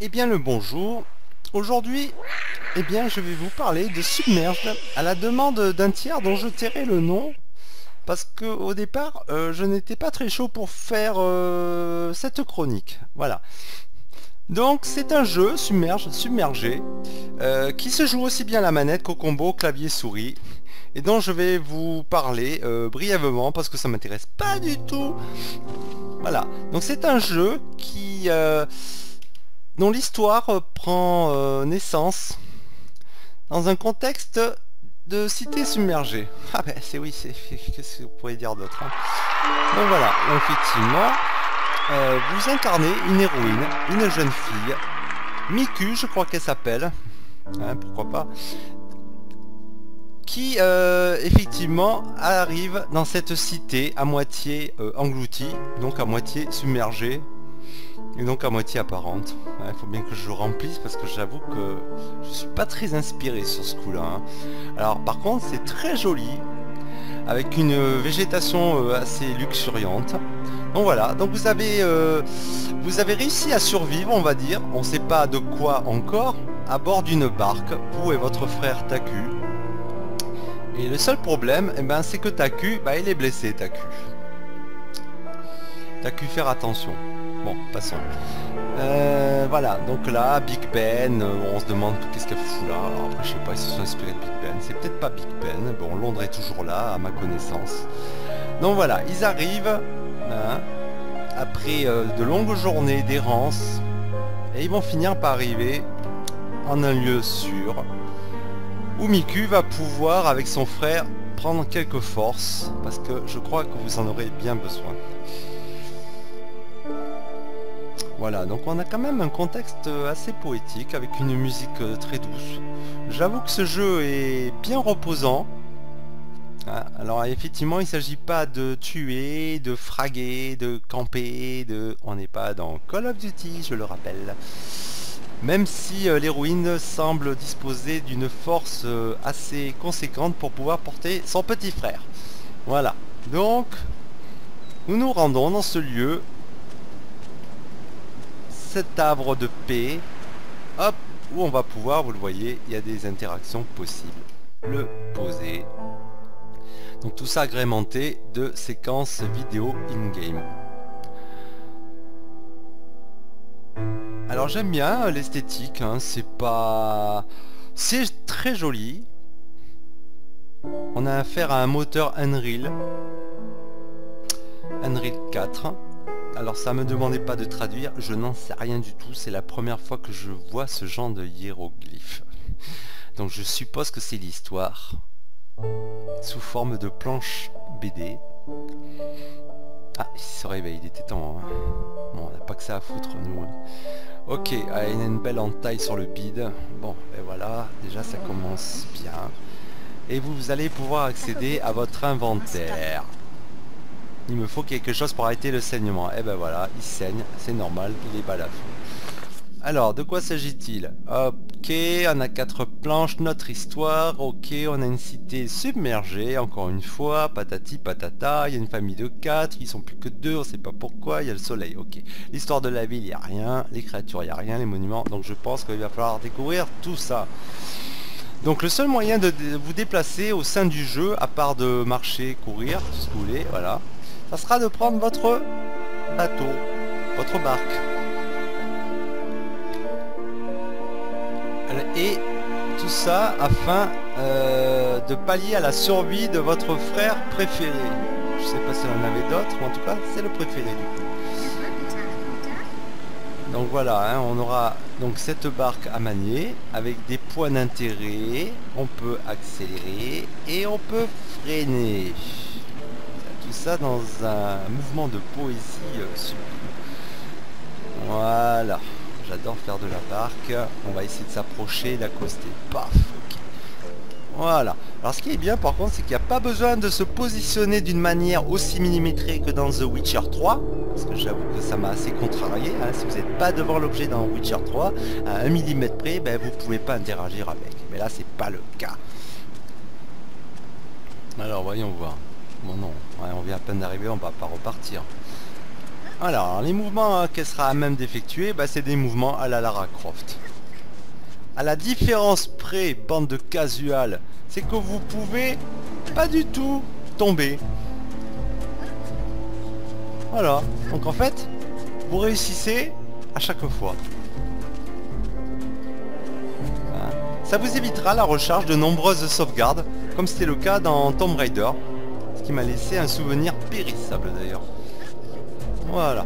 Eh bien le bonjour. Aujourd'hui, eh bien je vais vous parler de Submerged à la demande d'un tiers dont je tairai le nom parce que au départ je n'étais pas très chaud pour faire cette chronique. Voilà. Donc c'est un jeu submergé qui se joue aussi bien à la manette qu'au combo clavier souris et dont je vais vous parler brièvement parce que ça m'intéresse pas du tout. Voilà. Donc c'est un jeu qui dont l'histoire prend naissance dans un contexte de cité submergée. Ah ben c'est oui, qu'est-ce que vous pourriez dire d'autre, hein. Donc voilà, effectivement, vous incarnez une héroïne, une jeune fille, Miku je crois qu'elle s'appelle, hein, pourquoi pas, qui effectivement arrive dans cette cité à moitié engloutie, donc à moitié submergée, et donc à moitié apparente. Il faut bien que je remplisse parce que j'avoue que je suis pas très inspiré sur ce coup là, hein. Alors par contre c'est très joli avec une végétation assez luxuriante. Donc voilà, donc vous avez réussi à survivre, on va dire, on sait pas de quoi encore, à bord d'une barque, vous et votre frère Taku. Et le seul problème, eh ben, c'est que Taku, bah, il est blessé Taku. Taku, faire attention. Bon, passons. Voilà, donc là, Big Ben, on se demande qu'est-ce qu'elle fout là. Alors après, je sais pas, ils se sont inspirés de Big Ben. C'est peut-être pas Big Ben. Bon, Londres est toujours là, à ma connaissance. Donc voilà, ils arrivent, hein, après de longues journées d'errance, et ils vont finir par arriver en un lieu sûr, où Miku va pouvoir, avec son frère, prendre quelques forces, parce que je crois que vous en aurez bien besoin. Voilà, donc on a quand même un contexte assez poétique avec une musique très douce. J'avoue que ce jeu est bien reposant. Ah, alors effectivement, il ne s'agit pas de tuer, de fraguer, de camper, on n'est pas dans Call of Duty, je le rappelle. Même si l'héroïne semble disposer d'une force assez conséquente pour pouvoir porter son petit frère. Voilà, donc nous nous rendons dans ce lieu, cet havre de paix, hop, où on va pouvoir, vous le voyez, il y a des interactions possibles. Le poser. Donc tout ça agrémenté de séquences vidéo in-game. Alors j'aime bien l'esthétique, hein, c'est pas... c'est très joli. On a affaire à un moteur Unreal 4. Alors ça me demandait pas de traduire, je n'en sais rien du tout, c'est la première fois que je vois ce genre de hiéroglyphes. Donc je suppose que c'est l'histoire, sous forme de planche BD. Ah, il se réveille, il était temps, hein. Bon, on n'a pas que ça à foutre, nous. Ok, ah, il y a une belle entaille sur le bide. Bon, et voilà, déjà ça commence bien. Et vous allez pouvoir accéder à votre inventaire. Il me faut quelque chose pour arrêter le saignement. Et ben voilà, il saigne, c'est normal, il est balafré. Alors, de quoi s'agit-il? Ok, on a 4 planches, notre histoire. Ok, on a une cité submergée, encore une fois, patati patata. Il y a une famille de 4, ils sont plus que 2, on sait pas pourquoi. Il y a le soleil, ok. L'histoire de la ville, il n'y a rien. Les créatures, il n'y a rien. Les monuments, donc je pense qu'il va falloir découvrir tout ça. Donc le seul moyen de vous déplacer au sein du jeu, à part de marcher, courir, tout ce que vous voulez, voilà, ça sera de prendre votre bateau, votre barque. Et tout ça afin de pallier à la survie de votre frère préféré. Je sais pas si on en avait d'autres, mais en tout cas c'est le préféré du coup. Donc voilà, hein, on aura donc cette barque à manier avec des points d'intérêt, on peut accélérer et on peut freiner. Tout ça dans un mouvement de poésie sublime. Voilà, j'adore faire de la barque. On va essayer de s'approcher, d'accoster. Paf, ok. Voilà. Alors ce qui est bien par contre, c'est qu'il n'y a pas besoin de se positionner d'une manière aussi millimétrée que dans The Witcher 3. Parce que j'avoue que ça m'a assez contrarié, hein. Si vous n'êtes pas devant l'objet dans Witcher 3, à 1 mm près, ben, vous ne pouvez pas interagir avec. Mais là, c'est pas le cas. Alors, voyons voir. Bon non, ouais, on vient à peine d'arriver, on va pas repartir. Alors, les mouvements qu'elle sera à même d'effectuer, bah, c'est des mouvements à la Lara Croft. À la différence près, bande de casual, c'est que vous pouvez pas du tout tomber. Voilà. Donc en fait, vous réussissez à chaque fois. Hein. Ça vous évitera la recharge de nombreuses sauvegardes, comme c'était le cas dans Tomb Raider. Ce qui m'a laissé un souvenir périssable d'ailleurs. Voilà.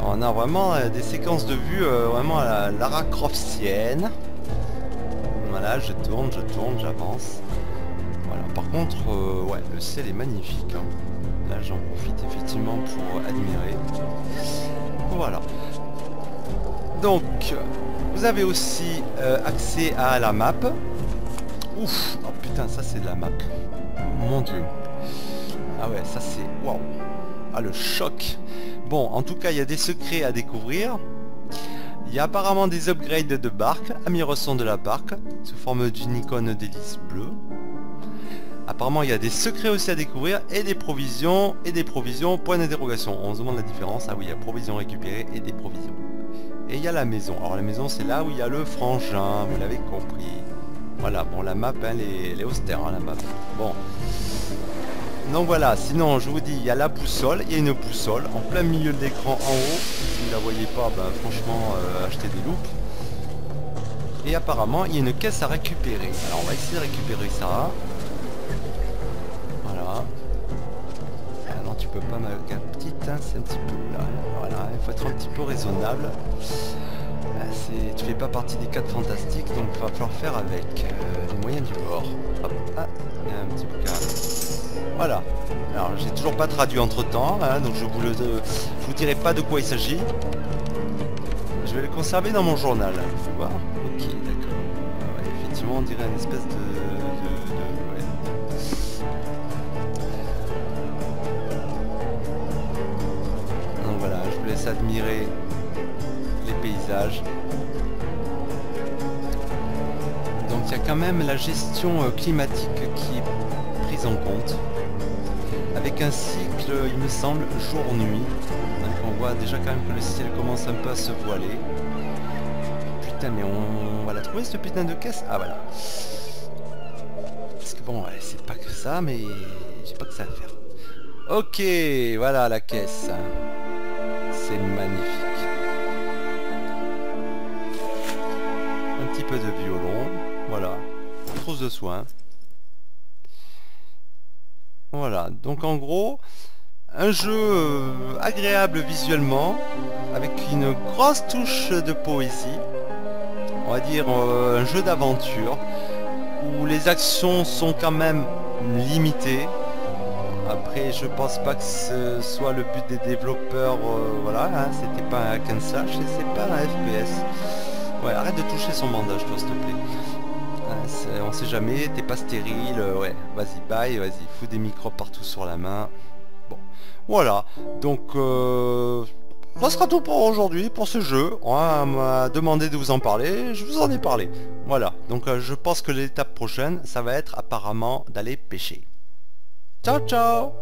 On a vraiment des séquences de vue vraiment à la Lara Croftienne. Voilà, je tourne, j'avance. Voilà, par contre, ouais, le ciel est magnifique. Hein. Là, j'en profite effectivement pour admirer. Voilà. Donc, vous avez aussi accès à la map. Ouf, oh putain, ça c'est de la map. Mon dieu. Ah ouais, ça c'est... Waouh. Ah, le choc. Bon, en tout cas, il y a des secrets à découvrir. Il y a apparemment des upgrades de barque, amirosson de la barque, sous forme d'une icône d'hélice bleue. Apparemment, il y a des secrets aussi à découvrir, et des provisions, point d'interrogation. On se demande la différence. Ah oui, il y a provisions récupérées et des provisions. Et il y a la maison. Alors la maison, c'est là où il y a le frangin, vous l'avez compris. Voilà, bon, la map, hein, elle est austère, hein, la map. Bon. Donc voilà, sinon je vous dis, il y a la boussole, il y a une boussole en plein milieu de l'écran en haut. Si vous ne la voyez pas, ben, franchement, achetez des loupes. Et apparemment, il y a une caisse à récupérer. Alors on va essayer de récupérer ça. Voilà. Ah non, tu peux pas, ma petite, hein, c'est un petit peu là. Voilà, il faut être un petit peu raisonnable. Tu fais pas partie des 4 fantastiques, donc il va falloir faire avec les moyens du bord. Hop, ah, il y a un petit bouquin. Voilà. Alors j'ai toujours pas traduit entre temps, hein, donc je vous dirai pas de quoi il s'agit. Je vais le conserver dans mon journal. Faut voir. Ok, d'accord. Ah ouais, effectivement, on dirait une espèce de ouais. Donc voilà, je vous laisse admirer les paysages. Donc il y a quand même la gestion climatique qui est prise en compte. Avec un cycle, il me semble, jour-nuit. Donc on voit déjà quand même que le ciel commence un peu à se voiler. Putain, mais on va la trouver cette putain de caisse. Ah voilà. Parce que bon, c'est pas que ça, mais j'ai pas que ça à faire. Ok, voilà la caisse. C'est magnifique. Un petit peu de violon. Voilà. Trousse de soins. Voilà, donc en gros, un jeu agréable visuellement, avec une grosse touche de poésie, on va dire un jeu d'aventure, où les actions sont quand même limitées. Après, je pense pas que ce soit le but des développeurs, voilà, hein, c'était pas un hack and slash et c'est pas un FPS. Ouais, arrête de toucher son bandage, toi, s'il te plaît. On sait jamais, t'es pas stérile, ouais, vas-y, bye, vas-y, fous des microbes partout sur la main. Bon, voilà, donc ça sera tout pour aujourd'hui, pour ce jeu. On m'a demandé de vous en parler, je vous en ai parlé. Voilà, donc je pense que l'étape prochaine, ça va être apparemment d'aller pêcher. Ciao, ciao!